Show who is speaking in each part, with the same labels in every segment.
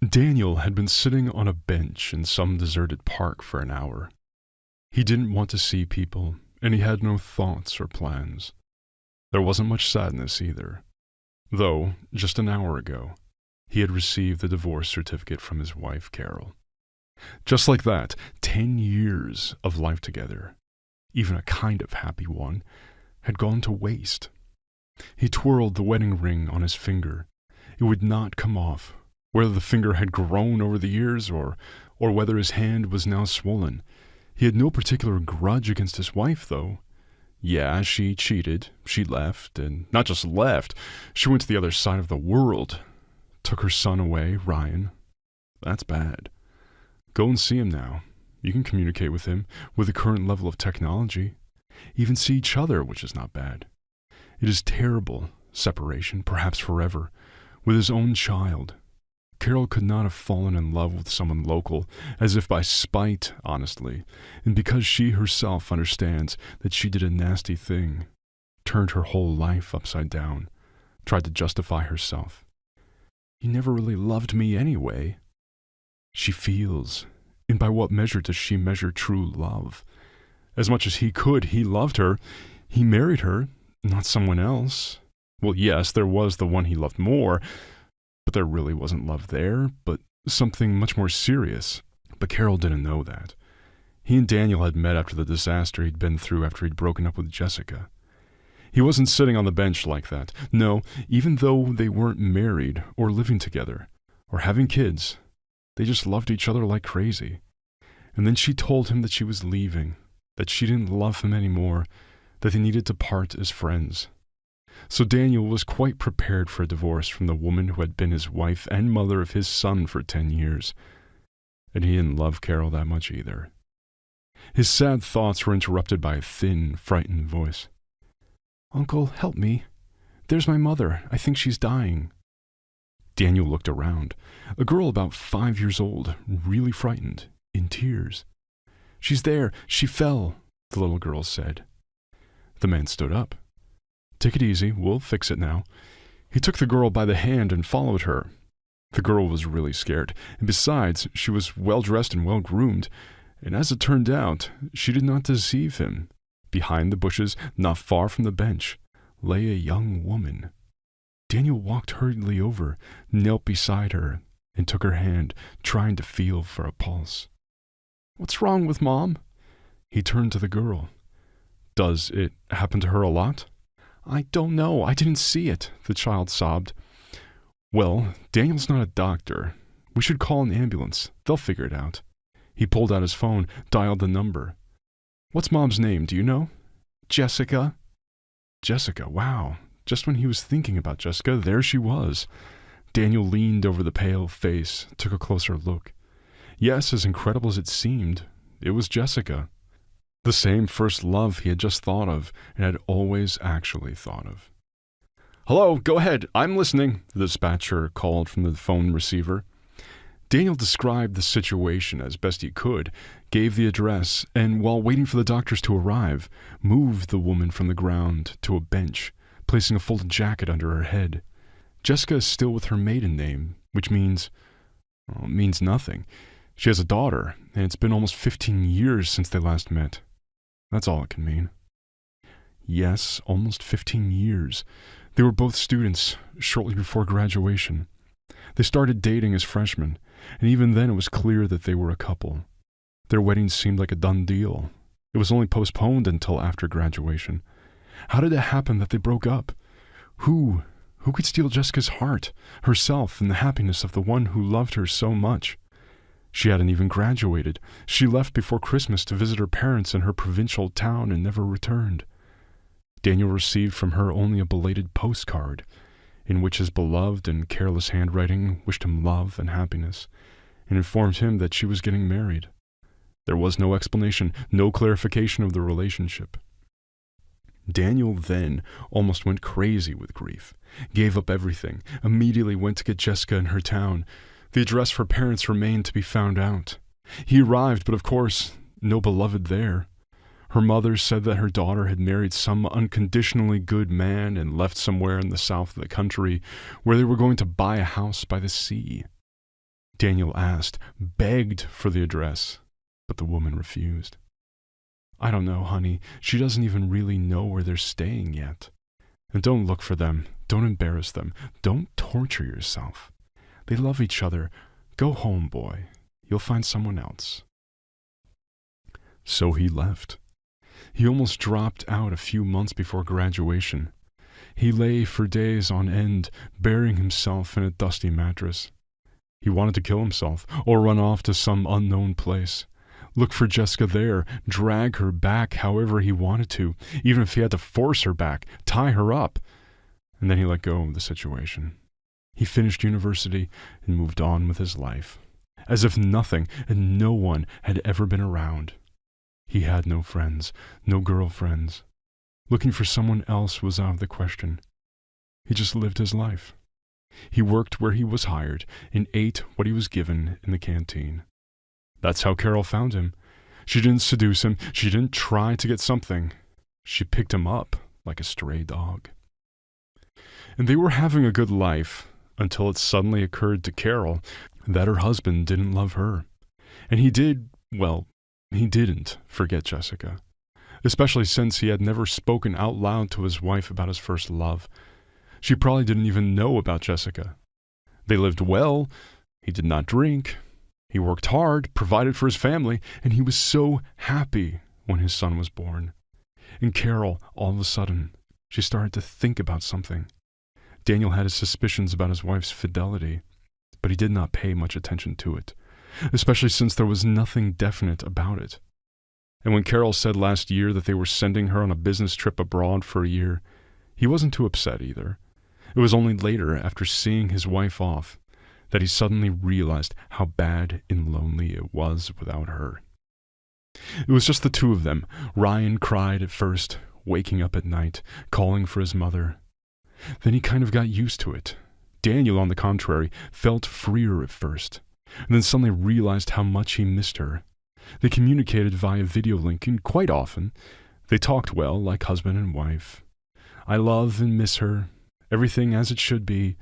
Speaker 1: Daniel had been sitting on a bench in some deserted park for an hour. He didn't want to see people, and he had no thoughts or plans. There wasn't much sadness either, though, just an hour ago, he had received the divorce certificate from his wife, Carol. Just like that, 10 years of life together, even a kind of happy one, had gone to waste. He twirled the wedding ring on his finger. It would not come off, whether the finger had grown over the years or whether his hand was now swollen. He had no particular grudge against his wife, though. Yeah, she cheated, she left, and not just left, she went to the other side of the world. Took her son away, Ryan. That's bad. Go and see him now. You can communicate with him with the current level of technology. Even see each other, which is not bad. It is terrible, separation, perhaps forever, with his own child. Carol could not have fallen in love with someone local, as if by spite, honestly, and because she herself understands that she did a nasty thing, turned her whole life upside down, tried to justify herself. "You never really loved me anyway." She feels, and by what measure does she measure true love? As much as he could, he loved her. He married her, not someone else. Well, yes, there was the one he loved more, but there really wasn't love there, but something much more serious. But Carol didn't know that. He and Daniel had met after the disaster he'd been through after he'd broken up with Jessica. He wasn't sitting on the bench like that. No, even though they weren't married or living together or having kids, they just loved each other like crazy. And then she told him that she was leaving, that she didn't love him anymore, that they needed to part as friends. So Daniel was quite prepared for a divorce from the woman who had been his wife and mother of his son for 10 years. And he didn't love Carol that much either. His sad thoughts were interrupted by a thin, frightened voice. "Uncle, help me. There's my mother. I think she's dying." Daniel looked around. A girl about 5 years old, really frightened, in tears. "She's there. She fell," the little girl said. The man stood up. "Take it easy. We'll fix it now." He took the girl by the hand and followed her. The girl was really scared, and besides, she was well-dressed and well-groomed, and as it turned out, she did not deceive him. Behind the bushes, not far from the bench, lay a young woman. Daniel walked hurriedly over, knelt beside her, and took her hand, trying to feel for a pulse. "What's wrong with Mom?" He turned to the girl. "Does it happen to her a lot?" "I don't know. I didn't see it," the child sobbed. "Well, Daniel's not a doctor. We should call an ambulance. They'll figure it out." He pulled out his phone, dialed the number. "What's Mom's name, do you know?" "Jessica." Jessica, wow. Just when he was thinking about Jessica, there she was. Daniel leaned over the pale face, took a closer look. Yes, as incredible as it seemed, it was Jessica. The same first love he had just thought of and had always actually thought of. "Hello, go ahead, I'm listening," the dispatcher called from the phone receiver. Daniel described the situation as best he could, gave the address, and while waiting for the doctors to arrive, moved the woman from the ground to a bench, placing a folded jacket under her head. Jessica is still with her maiden name, which means nothing. She has a daughter, and it's been almost 15 years since they last met. That's all it can mean. Yes, almost 15 years. They were both students, shortly before graduation. They started dating as freshmen, and even then it was clear that they were a couple. Their wedding seemed like a done deal. It was only postponed until after graduation. How did it happen that they broke up? Who could steal Jessica's heart, herself, and the happiness of the one who loved her so much? She hadn't even graduated. She left before Christmas to visit her parents in her provincial town and never returned. Daniel received from her only a belated postcard, in which his beloved and careless handwriting wished him love and happiness, and informed him that she was getting married. There was no explanation, no clarification of the relationship. Daniel then almost went crazy with grief, gave up everything, immediately went to get Jessica in her town. The address for parents remained to be found out. He arrived, but of course, no beloved there. Her mother said that her daughter had married some unconditionally good man and left somewhere in the south of the country where they were going to buy a house by the sea. Daniel asked, begged for the address, but the woman refused. I don't know, honey. She doesn't even really know where they're staying yet. And don't look for them. Don't embarrass them. Don't torture yourself. They love each other. Go home, boy. You'll find someone else. So he left. He almost dropped out a few months before graduation. He lay for days on end, burying himself in a dusty mattress. He wanted to kill himself, or run off to some unknown place. Look for Jessica there, drag her back however he wanted to, even if he had to force her back, tie her up. And then he let go of the situation. He finished university and moved on with his life, as if nothing and no one had ever been around. He had no friends, no girlfriends. Looking for someone else was out of the question. He just lived his life. He worked where he was hired and ate what he was given in the canteen. That's how Carol found him. She didn't seduce him. She didn't try to get something. She picked him up like a stray dog. And they were having a good life until it suddenly occurred to Carol that her husband didn't love her. And he didn't forget Jessica, especially since he had never spoken out loud to his wife about his first love. She probably didn't even know about Jessica. They lived well. He did not drink. He worked hard, provided for his family, and he was so happy when his son was born. And Carol, all of a sudden, she started to think about something. Daniel had his suspicions about his wife's fidelity, but he did not pay much attention to it, especially since there was nothing definite about it. And when Carol said last year that they were sending her on a business trip abroad for a year, he wasn't too upset either. It was only later, after seeing his wife off, that he suddenly realized how bad and lonely it was without her. It was just the two of them. Ryan cried at first, waking up at night, calling for his mother. Then he kind of got used to it. Daniel, on the contrary, felt freer at first, and then suddenly realized how much he missed her. They communicated via video link, and quite often, they talked well, like husband and wife. I love and miss her, everything as it should be.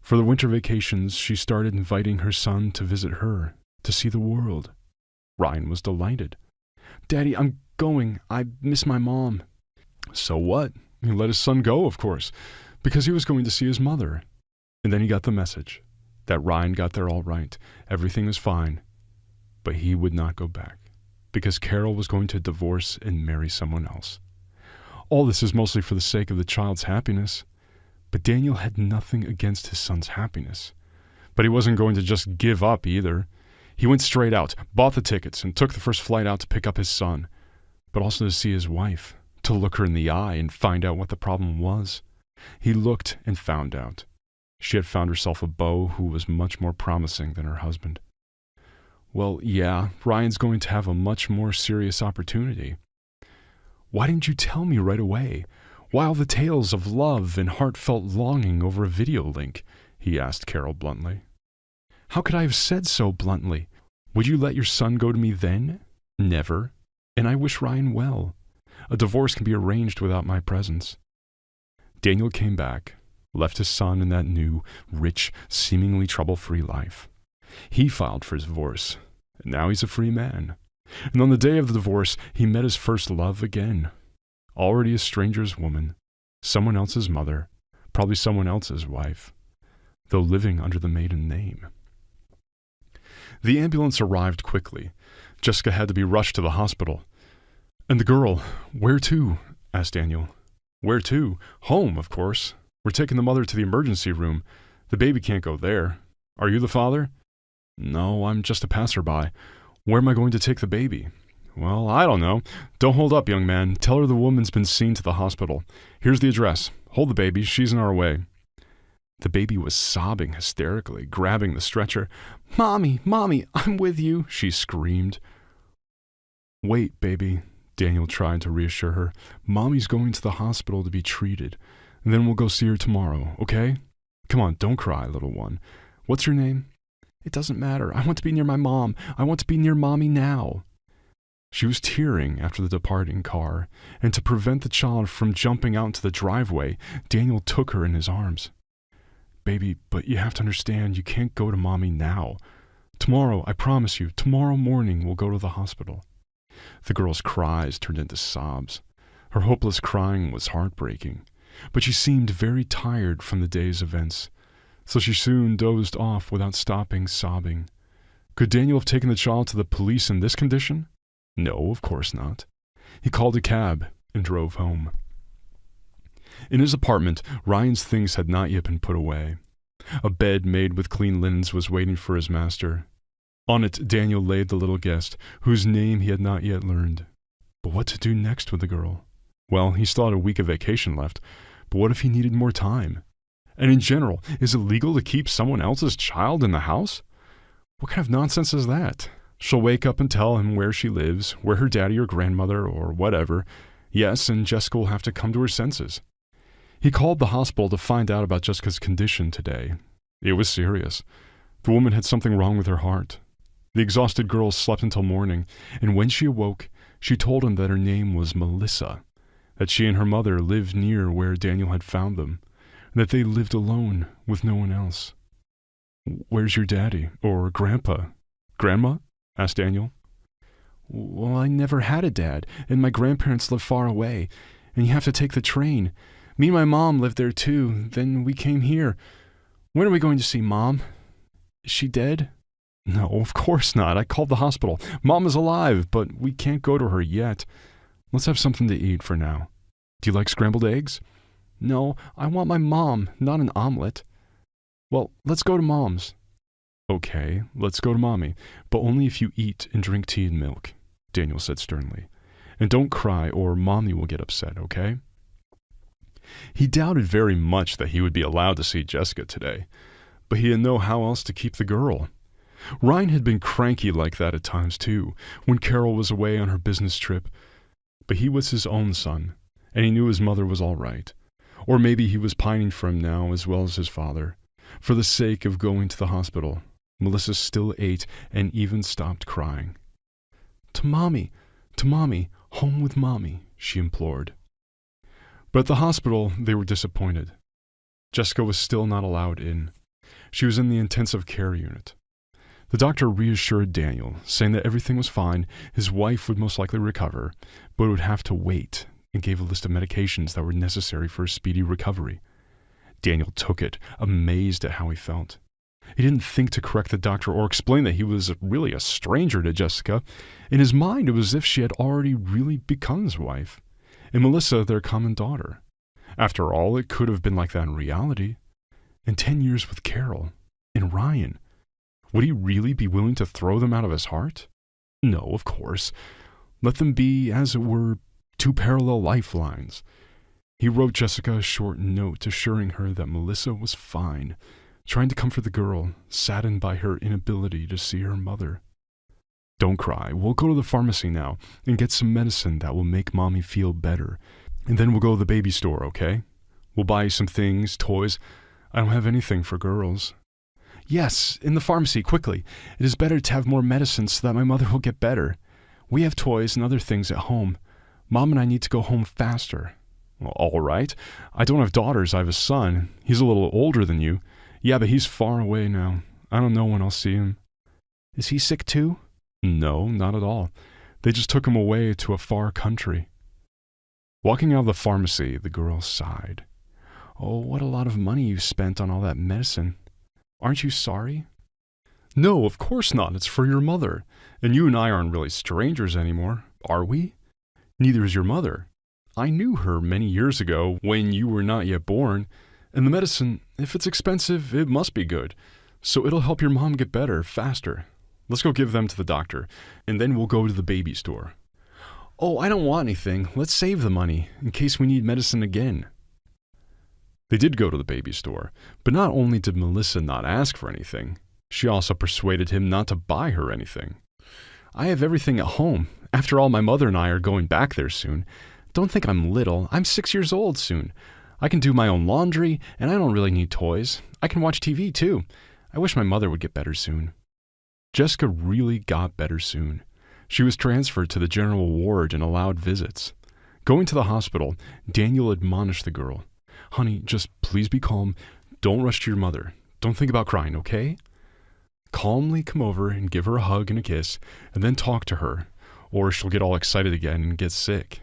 Speaker 1: For the winter vacations, she started inviting her son to visit her, to see the world. Ryan was delighted. Daddy, I'm going. I miss my mom. So what? He let his son go, of course, because he was going to see his mother. And then he got the message that Ryan got there all right. Everything was fine. But he would not go back, because Carol was going to divorce and marry someone else. All this is mostly for the sake of the child's happiness. But Daniel had nothing against his son's happiness. But he wasn't going to just give up either. He went straight out, bought the tickets, and took the first flight out to pick up his son, but also to see his wife, to look her in the eye and find out what the problem was. He looked and found out. She had found herself a beau who was much more promising than her husband. Well, yeah, Ryan's going to have a much more serious opportunity. Why didn't you tell me right away? Why all the tales of love and heartfelt longing over a video link? He asked Carol bluntly. How could I have said so bluntly? Would you let your son go to me then? Never. And I wish Ryan well. A divorce can be arranged without my presence. Daniel came back, left his son in that new, rich, seemingly trouble-free life. He filed for his divorce, and now he's a free man. And on the day of the divorce, he met his first love again. Already a stranger's woman, someone else's mother, probably someone else's wife, though living under the maiden name. The ambulance arrived quickly. Jessica had to be rushed to the hospital. And the girl, where to? Asked Daniel. Where to? Home, of course. We're taking the mother to the emergency room. The baby can't go there. Are you the father? No, I'm just a passerby. Where am I going to take the baby? Well, I don't know. Don't hold up, young man. Tell her the woman's been seen to the hospital. Here's the address. Hold the baby. She's in our way. The baby was sobbing hysterically, grabbing the stretcher. Mommy, Mommy, I'm with you, she screamed. Wait, baby, Daniel tried to reassure her. Mommy's going to the hospital to be treated, and then we'll go see her tomorrow, okay? Come on, don't cry, little one. What's your name? It doesn't matter. I want to be near my mom. I want to be near Mommy now. She was tearing after the departing car, and to prevent the child from jumping out into the driveway, Daniel took her in his arms. Baby, but you have to understand, you can't go to Mommy now. Tomorrow, I promise you, tomorrow morning we'll go to the hospital." The girl's cries turned into sobs. Her hopeless crying was heartbreaking, but she seemed very tired from the day's events, so she soon dozed off without stopping sobbing. Could Daniel have taken the child to the police in this condition? No, of course not. He called a cab and drove home. In his apartment, Ryan's things had not yet been put away. A bed made with clean linens was waiting for his master. On it, Daniel laid the little guest, whose name he had not yet learned. But what to do next with the girl? Well, he still had a week of vacation left, but what if he needed more time? And in general, is it legal to keep someone else's child in the house? What kind of nonsense is that? She'll wake up and tell him where she lives, where her daddy or grandmother or whatever. Yes, and Jessica will have to come to her senses. He called the hospital to find out about Jessica's condition today. It was serious. The woman had something wrong with her heart. The exhausted girl slept until morning, and when she awoke, she told him that her name was Melissa, that she and her mother lived near where Daniel had found them, and that they lived alone with no one else. "Where's your daddy, or grandpa? Grandma?" asked Daniel. "Well, I never had a dad, and my grandparents live far away, and you have to take the train. Me and my mom lived there too, then we came here. When are we going to see Mom? Is she dead?" "No, of course not. I called the hospital. Mom is alive, but we can't go to her yet. Let's have something to eat for now. Do you like scrambled eggs?" "No, I want my mom, not an omelet." "Well, let's go to Mom's." "Okay, let's go to Mommy, but only if you eat and drink tea and milk," Daniel said sternly. "And don't cry or Mommy will get upset, okay?" He doubted very much that he would be allowed to see Jessica today, but he didn't know how else to keep the girl. Ryan had been cranky like that at times too, when Carol was away on her business trip, but he was his own son, and he knew his mother was all right. Or maybe he was pining for him now as well as his father. For the sake of going to the hospital, Melissa still ate and even stopped crying. To mommy, home with Mommy," she implored. But at the hospital, they were disappointed. Jessica was still not allowed in. She was in the intensive care unit. The doctor reassured Daniel, saying that everything was fine, his wife would most likely recover, but would have to wait, and gave a list of medications that were necessary for a speedy recovery. Daniel took it, amazed at how he felt. He didn't think to correct the doctor or explain that he was really a stranger to Jessica. In his mind, it was as if she had already really become his wife, and Melissa their common daughter. After all, it could have been like that in reality. And 10 years with Carol, and Ryan. Would he really be willing to throw them out of his heart? No, of course. Let them be, as it were, two parallel lifelines. He wrote Jessica a short note assuring her that Melissa was fine, trying to comfort the girl, saddened by her inability to see her mother. "Don't cry. We'll go to the pharmacy now and get some medicine that will make Mommy feel better. And then we'll go to the baby store, okay? We'll buy you some things, toys. I don't have anything for girls." "Yes, in the pharmacy, quickly. It is better to have more medicine so that my mother will get better. We have toys and other things at home. Mom and I need to go home faster." "Well, all right. I don't have daughters, I have a son. He's a little older than you. Yeah, but he's far away now. I don't know when I'll see him." "Is he sick too?" "No, not at all. They just took him away to a far country." Walking out of the pharmacy, the girl sighed. "Oh, what a lot of money you spent on all that medicine. Aren't you sorry?" "No, of course not. It's for your mother. And you and I aren't really strangers anymore, are we? Neither is your mother. I knew her many years ago when you were not yet born. And the medicine, if it's expensive, it must be good. So it'll help your mom get better faster. Let's go give them to the doctor, and then we'll go to the baby store." "Oh, I don't want anything. Let's save the money, in case we need medicine again." They did go to the baby store, but not only did Melissa not ask for anything, she also persuaded him not to buy her anything. "I have everything at home. After all, my mother and I are going back there soon. Don't think I'm little. I'm 6 years old soon. I can do my own laundry, and I don't really need toys. I can watch TV, too. I wish my mother would get better soon." Jessica really got better soon. She was transferred to the general ward and allowed visits. Going to the hospital, Daniel admonished the girl. "Honey, just please be calm. Don't rush to your mother. Don't think about crying, okay?" Calmly come over and give her a hug and a kiss, and then talk to her, or she'll get all excited again and get sick.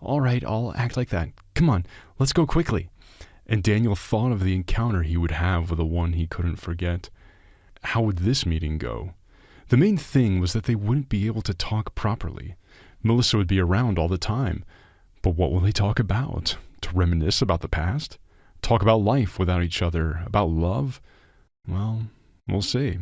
Speaker 1: All right, I'll act like that. Come on, let's go quickly. And Daniel thought of the encounter he would have with the one he couldn't forget. How would this meeting go? The main thing was that they wouldn't be able to talk properly. Melissa would be around all the time. But what will they talk about? To reminisce about the past? Talk about life without each other? About love? Well, we'll see.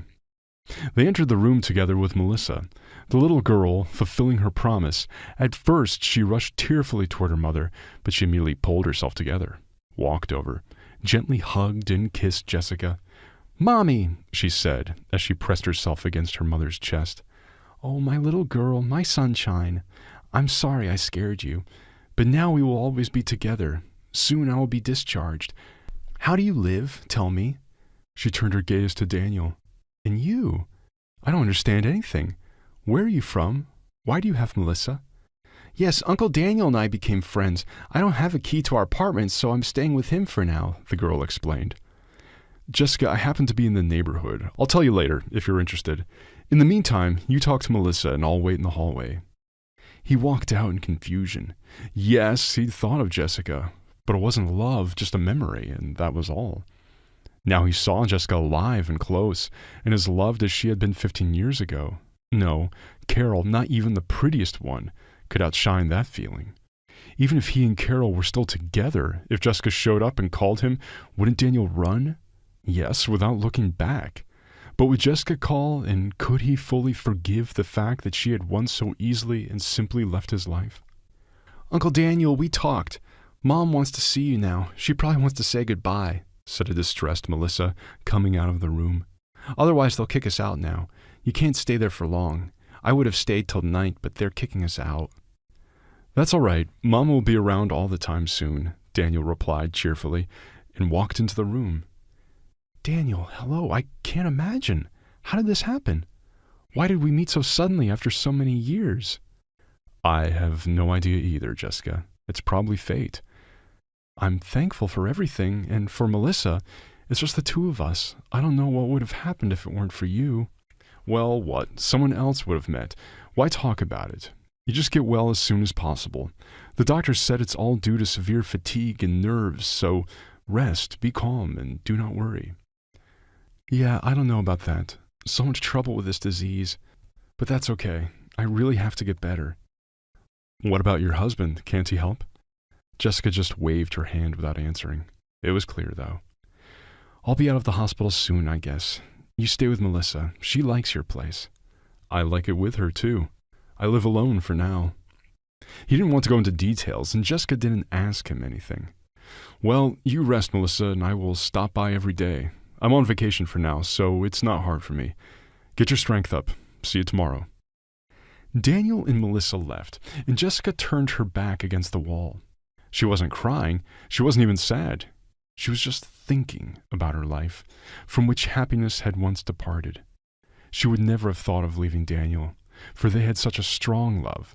Speaker 1: They entered the room together with Melissa, the little girl fulfilling her promise. At first, she rushed tearfully toward her mother, but she immediately pulled herself together, walked over, gently hugged and kissed Jessica. "Mommy," she said, as she pressed herself against her mother's chest. "Oh, my little girl, my sunshine. I'm sorry I scared you, but now we will always be together. Soon I will be discharged. How do you live? Tell me." She turned her gaze to Daniel. "And you? I don't understand anything. Where are you from? Why do you have Melissa?" "Yes, Uncle Daniel and I became friends. I don't have a key to our apartment, so I'm staying with him for now," the girl explained. "Jessica, I happen to be in the neighborhood. I'll tell you later, if you're interested. In the meantime, you talk to Melissa and I'll wait in the hallway." He walked out in confusion. Yes, he'd thought of Jessica, but it wasn't love, just a memory, and that was all. Now he saw Jessica alive and close, and as loved as she had been 15 years ago. No, Carol, not even the prettiest one, could outshine that feeling. Even if he and Carol were still together, if Jessica showed up and called him, wouldn't Daniel run? Yes, without looking back. But would Jessica call, and could he fully forgive the fact that she had once so easily and simply left his life? "Uncle Daniel, we talked. Mom wants to see you now. She probably wants to say goodbye," said a distressed Melissa, coming out of the room. "Otherwise they'll kick us out now. You can't stay there for long. I would have stayed till night, but they're kicking us out." "That's all right. Mom will be around all the time soon," Daniel replied cheerfully, and walked into the room. "Daniel, hello. I can't imagine. How did this happen? Why did we meet so suddenly after so many years?" "I have no idea either, Jessica. It's probably fate. I'm thankful for everything, and for Melissa. It's just the two of us. I don't know what would have happened if it weren't for you." "Well, what? Someone else would have met. Why talk about it? You just get well as soon as possible. The doctor said it's all due to severe fatigue and nerves, so rest, be calm, and do not worry." "Yeah, I don't know about that. So much trouble with this disease. But that's okay. I really have to get better." "What about your husband? Can't he help?" Jessica just waved her hand without answering. It was clear, though. "I'll be out of the hospital soon, I guess. You stay with Melissa. She likes your place." "I like it with her, too. I live alone for now." He didn't want to go into details, and Jessica didn't ask him anything. "Well, you rest, Melissa, and I will stop by every day. I'm on vacation for now, so it's not hard for me. Get your strength up. See you tomorrow." Daniel and Melissa left, and Jessica turned her back against the wall. She wasn't crying. She wasn't even sad. She was just thinking about her life, from which happiness had once departed. She would never have thought of leaving Daniel, for they had such a strong love,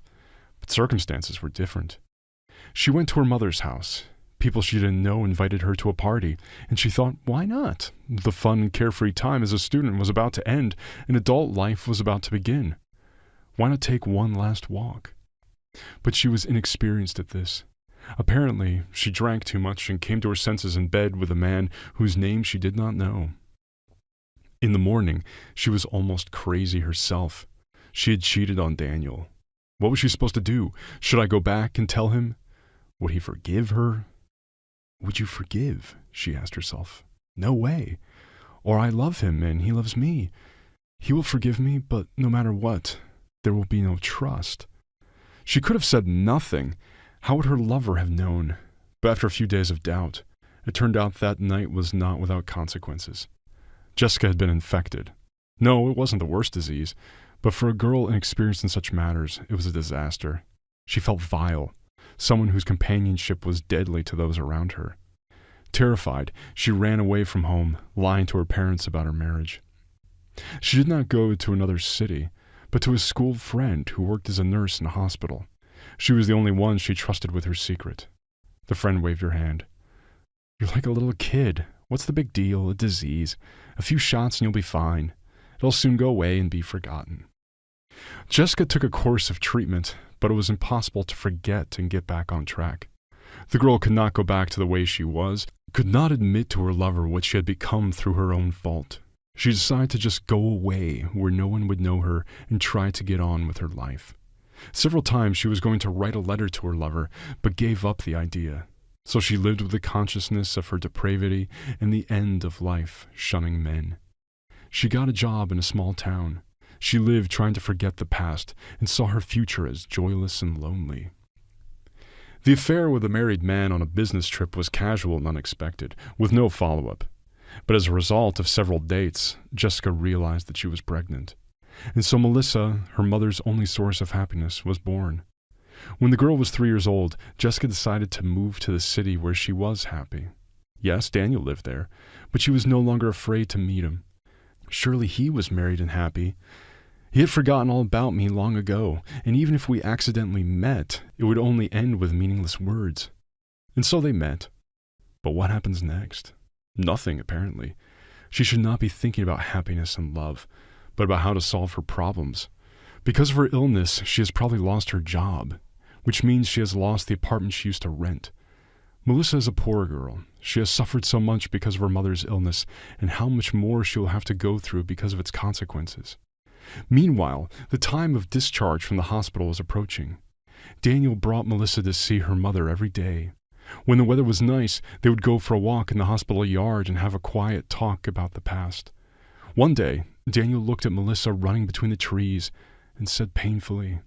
Speaker 1: but circumstances were different. She went to her mother's house. People she didn't know invited her to a party, and she thought, why not? The fun, carefree time as a student was about to end, and adult life was about to begin. Why not take one last walk? But she was inexperienced at this. Apparently, she drank too much and came to her senses in bed with a man whose name she did not know. In the morning, she was almost crazy herself. She had cheated on Daniel. What was she supposed to do? Should I go back and tell him? Would he forgive her? "Would you forgive?" she asked herself. "No way. Or I love him and he loves me. He will forgive me, but no matter what, there will be no trust." She could have said nothing. How would her lover have known? But after a few days of doubt, it turned out that night was not without consequences. Jessica had been infected. No, it wasn't the worst disease, but for a girl inexperienced in such matters, it was a disaster. She felt vile, someone whose companionship was deadly to those around her. Terrified, she ran away from home, lying to her parents about her marriage. She did not go to another city, but to a school friend who worked as a nurse in a hospital. She was the only one she trusted with her secret. The friend waved her hand. "You're like a little kid. What's the big deal? A disease. A few shots and you'll be fine. It'll soon go away and be forgotten. Jessica took a course of treatment, but it was impossible to forget and get back on track. The girl could not go back to the way she was, could not admit to her lover what she had become through her own fault. She decided to just go away where no one would know her and try to get on with her life. Several times she was going to write a letter to her lover, but gave up the idea. So she lived with the consciousness of her depravity and the end of life, shunning men. She got a job in a small town. She lived trying to forget the past and saw her future as joyless and lonely. The affair with a married man on a business trip was casual and unexpected, with no follow-up. But as a result of several dates, Jessica realized that she was pregnant. And so Melissa, her mother's only source of happiness, was born. When the girl was 3 years old, Jessica decided to move to the city where she was happy. Yes, Daniel lived there, but she was no longer afraid to meet him. Surely he was married and happy. He had forgotten all about me long ago, and even if we accidentally met, it would only end with meaningless words. And so they met. But what happens next? Nothing, apparently. She should not be thinking about happiness and love, but about how to solve her problems. Because of her illness, she has probably lost her job, which means she has lost the apartment she used to rent. Melissa is a poor girl. She has suffered so much because of her mother's illness, and how much more she will have to go through because of its consequences. Meanwhile, the time of discharge from the hospital was approaching. Daniel brought Melissa to see her mother every day. When the weather was nice, they would go for a walk in the hospital yard and have a quiet talk about the past. One day, Daniel looked at Melissa running between the trees and said painfully,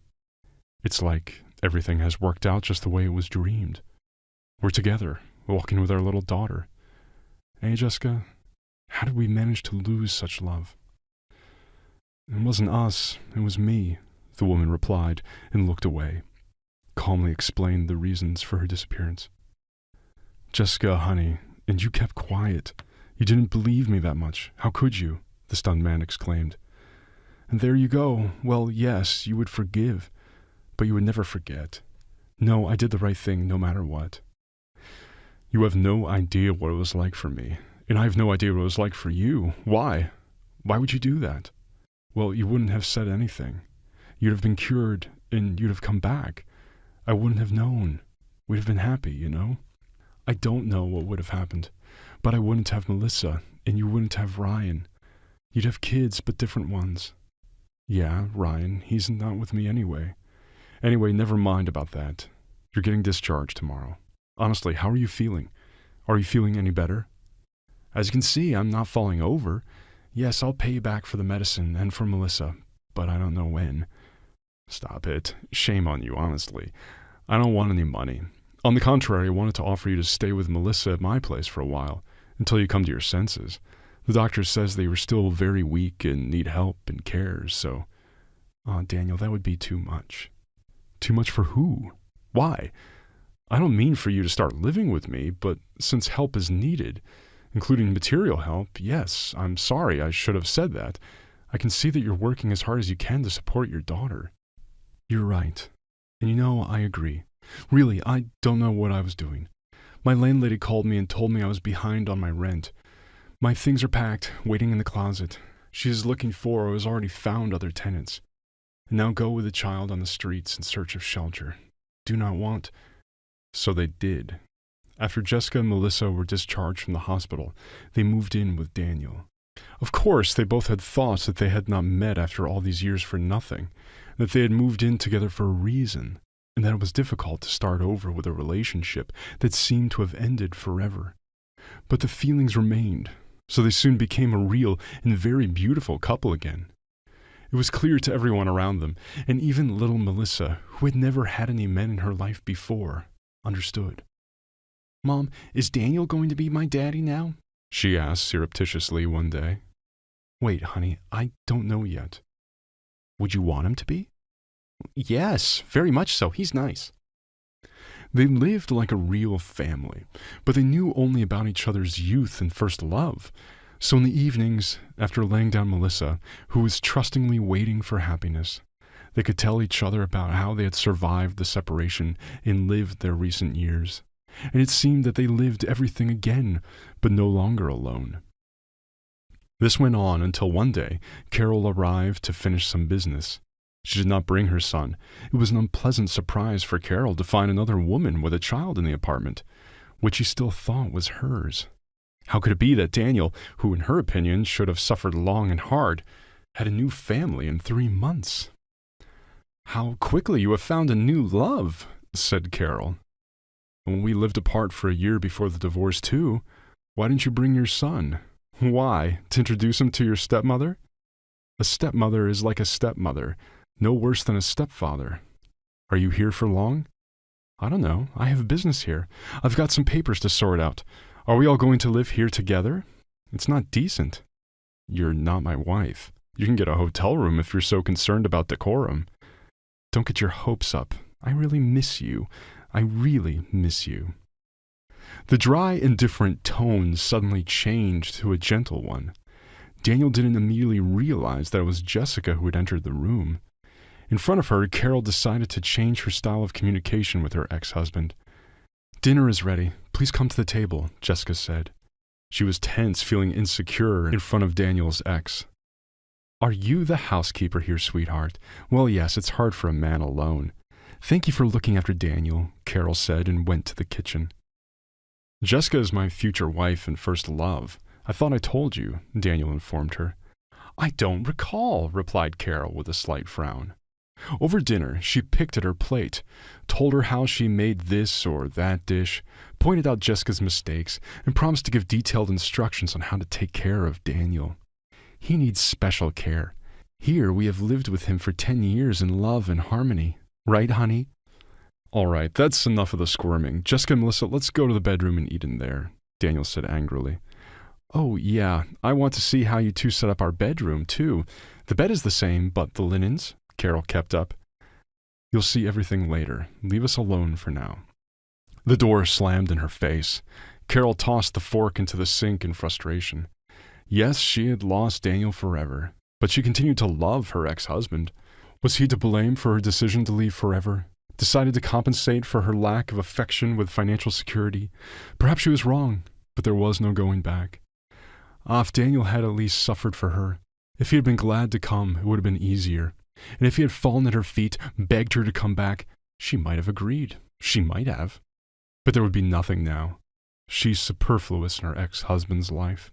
Speaker 1: "It's like everything has worked out just the way it was dreamed. We're together, walking with our little daughter. Hey, Jessica, how did we manage to lose such love?" "It wasn't us, it was me," the woman replied and looked away, calmly explained the reasons for her disappearance. "Jessica, honey, and you kept quiet. You didn't believe me that much. How could you?" the stunned man exclaimed. "And there you go. Well, yes, you would forgive, but you would never forget. No, I did the right thing no matter what." "You have no idea what it was like for me, and I have no idea what it was like for you. Why? Why would you do that?" "Well, you wouldn't have said anything. You'd have been cured, and you'd have come back. I wouldn't have known. We'd have been happy, you know? I don't know what would have happened, but I wouldn't have Melissa, and you wouldn't have Ryan. You'd have kids, but different ones." "Yeah, Ryan, he's not with me anyway. Anyway, never mind about that. You're getting discharged tomorrow. Honestly, how are you feeling? Are you feeling any better?" "As you can see, I'm not falling over. Yes, I'll pay you back for the medicine and for Melissa, but I don't know when." "Stop it. Shame on you, honestly. I don't want any money. On the contrary, I wanted to offer you to stay with Melissa at my place for a while, until you come to your senses. The doctor says that you're still very weak and need help and care, so..." Daniel, that would be too much." "Too much for who? Why? I don't mean for you to start living with me, but since help is needed, including material help, yes, I'm sorry I should have said that. I can see that you're working as hard as you can to support your daughter." "You're right. And you know, I agree. Really, I don't know what I was doing. My landlady called me and told me I was behind on my rent. My things are packed, waiting in the closet. She is looking for or has already found other tenants. And now go with the child on the streets in search of shelter. Do not want..." So they did. After Jessica and Melissa were discharged from the hospital, they moved in with Daniel. Of course, they both had thoughts that they had not met after all these years for nothing, that they had moved in together for a reason, and that it was difficult to start over with a relationship that seemed to have ended forever. But the feelings remained, so they soon became a real and very beautiful couple again. It was clear to everyone around them, and even little Melissa, who had never had any men in her life before, understood. "Mom, is Daniel going to be my daddy now?" she asked surreptitiously one day. "Wait, honey, I don't know yet." "Would you want him to be?" "Yes, very much so. He's nice." They lived like a real family, but they knew only about each other's youth and first love. So in the evenings, after laying down Melissa, who was trustingly waiting for happiness, they could tell each other about how they had survived the separation and lived their recent years. And it seemed that they lived everything again, but no longer alone. This went on until one day Carol arrived to finish some business. She did not bring her son. It was an unpleasant surprise for Carol to find another woman with a child in the apartment, which she still thought was hers. How could it be that Daniel, who in her opinion should have suffered long and hard, had a new family in 3 months? "How quickly you have found a new love," said Carol. "When we lived apart for a year before the divorce too. Why didn't you bring your son?" "Why? To introduce him to your stepmother?" "A stepmother is like a stepmother, no worse than a stepfather." "Are you here for long?" "I don't know. I have business here. I've got some papers to sort out. Are we all going to live here together? It's not decent." "You're not my wife. You can get a hotel room if you're so concerned about decorum." "Don't get your hopes up. I really miss you. I really miss you." The dry, indifferent tone suddenly changed to a gentle one. Daniel didn't immediately realize that it was Jessica who had entered the room. In front of her, Carol decided to change her style of communication with her ex-husband. "Dinner is ready. Please come to the table," Jessica said. She was tense, feeling insecure in front of Daniel's ex. "Are you the housekeeper here, sweetheart? Well, yes, it's hard for a man alone. Thank you for looking after Daniel," Carol said and went to the kitchen. "Jessica is my future wife and first love. I thought I told you," Daniel informed her. "I don't recall," replied Carol with a slight frown. Over dinner, she picked at her plate, told her how she made this or that dish, pointed out Jessica's mistakes, and promised to give detailed instructions on how to take care of Daniel. "He needs special care. Here we have lived with him for 10 years in love and harmony. Right, honey?" "All right, that's enough of the squirming. Jessica and Melissa, let's go to the bedroom and eat in there," Daniel said angrily. "Oh, yeah, I want to see how you two set up our bedroom, too. The bed is the same, but the linens?" Carol kept up. "You'll see everything later. Leave us alone for now." The door slammed in her face. Carol tossed the fork into the sink in frustration. Yes, she had lost Daniel forever, but she continued to love her ex-husband. Was he to blame for her decision to leave forever? Decided to compensate for her lack of affection with financial security? Perhaps she was wrong, but there was no going back. If Daniel had at least suffered for her, if he had been glad to come, it would have been easier. And if he had fallen at her feet, begged her to come back, she might have agreed. She might have. But there would be nothing now. She's superfluous in her ex-husband's life.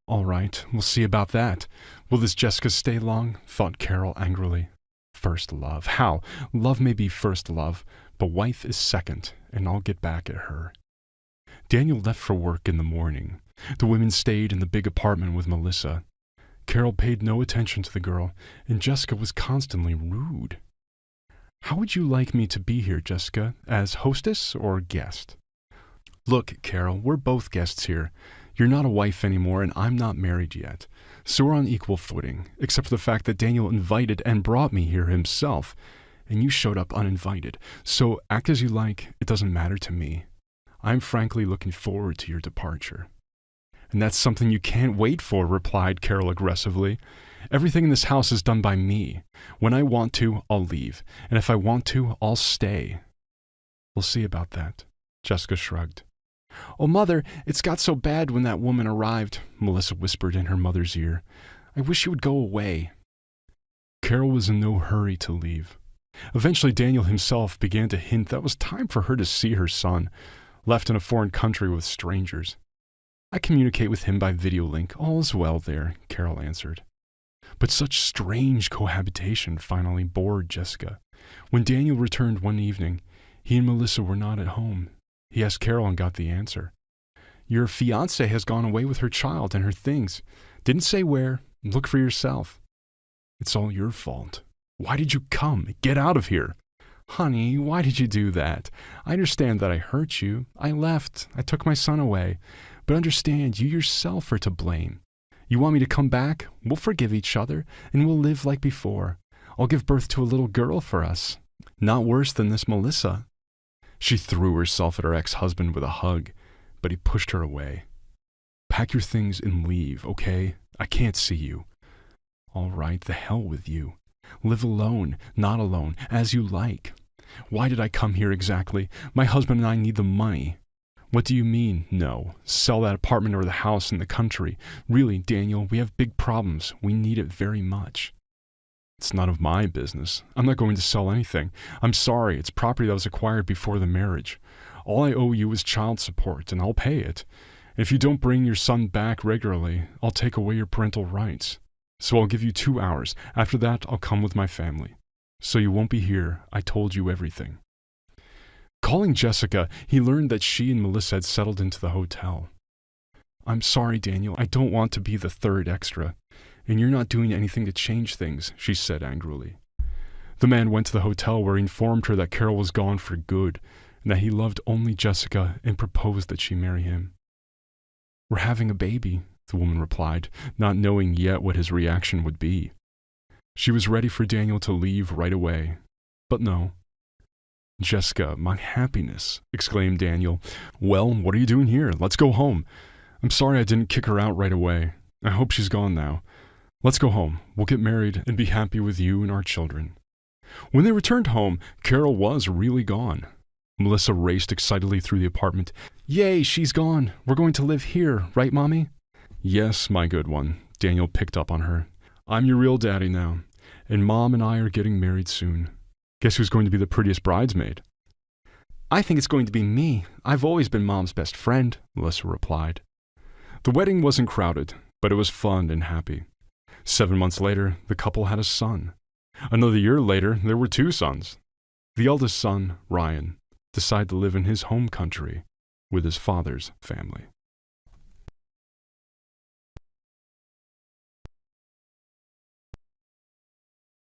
Speaker 1: "All right, we'll see about that. Will this Jessica stay long?" thought Carol angrily. First love. How? Love may be first love, but wife is second, and I'll get back at her. Daniel left for work in the morning. The women stayed in the big apartment with Melissa. Carol paid no attention to the girl, and Jessica was constantly rude. "How would you like me to be here, Jessica? As hostess or guest?" "Look, Carol, we're both guests here. You're not a wife anymore, and I'm not married yet. So we're on equal footing, except for the fact that Daniel invited and brought me here himself, and you showed up uninvited. So act as you like, it doesn't matter to me. I'm frankly looking forward to your departure." "And that's something you can't wait for," replied Carol aggressively. "Everything in this house is done by me. When I want to, I'll leave, and if I want to, I'll stay." "We'll see about that," Jessica shrugged. "Oh, Mother, it's got so bad when that woman arrived," Melissa whispered in her mother's ear. "I wish she would go away." Carol was in no hurry to leave. Eventually, Daniel himself began to hint that it was time for her to see her son, left in a foreign country with strangers. "I communicate with him by video link. All is well there," Carol answered. But such strange cohabitation finally bored Jessica. When Daniel returned one evening, he and Melissa were not at home. He asked Carol and got the answer. "Your fiancée has gone away with her child and her things. Didn't say where. Look for yourself." "It's all your fault. Why did you come? Get out of here." "Honey, why did you do that? I understand that I hurt you. I left. I took my son away. But understand, you yourself are to blame. You want me to come back? We'll forgive each other, and we'll live like before. I'll give birth to a little girl for us. Not worse than this Melissa." She threw herself at her ex-husband with a hug, but he pushed her away. "Pack your things and leave, okay? I can't see you." "All right, the hell with you. Live alone, not alone, as you like. Why did I come here exactly? My husband and I need the money. What do you mean, no? Sell that apartment or the house in the country. Really, Daniel, we have big problems. We need it very much. It's none of my business. I'm not going to sell anything. I'm sorry, it's property that was acquired before the marriage. All I owe you is child support, and I'll pay it. And if you don't bring your son back regularly, I'll take away your parental rights. So I'll give you 2 hours. After that, I'll come with my family. So you won't be here. I told you everything. Calling Jessica, he learned that she and Melissa had settled into the hotel. I'm sorry, Daniel. I don't want to be the third extra. And you're not doing anything to change things, she said angrily. The man went to the hotel where he informed her that Carol was gone for good and that he loved only Jessica and proposed that she marry him. We're having a baby, the woman replied, not knowing yet what his reaction would be. She was ready for Daniel to leave right away, but no. Jessica, my happiness, exclaimed Daniel. Well, what are you doing here? Let's go home. I'm sorry I didn't kick her out right away. I hope she's gone now. Let's go home. We'll get married and be happy with you and our children. When they returned home, Carol was really gone. Melissa raced excitedly through the apartment. Yay, she's gone. We're going to live here, right, Mommy? Yes, my good one. Daniel picked up on her. I'm your real daddy now, and Mom and I are getting married soon. Guess who's going to be the prettiest bridesmaid? I think it's going to be me. I've always been Mom's best friend, Melissa replied. The wedding wasn't crowded, but it was fun and happy. 7 months later, the couple had a son. Another year later, there were 2 sons. The eldest son, Ryan, decided to live in his home country with his father's family.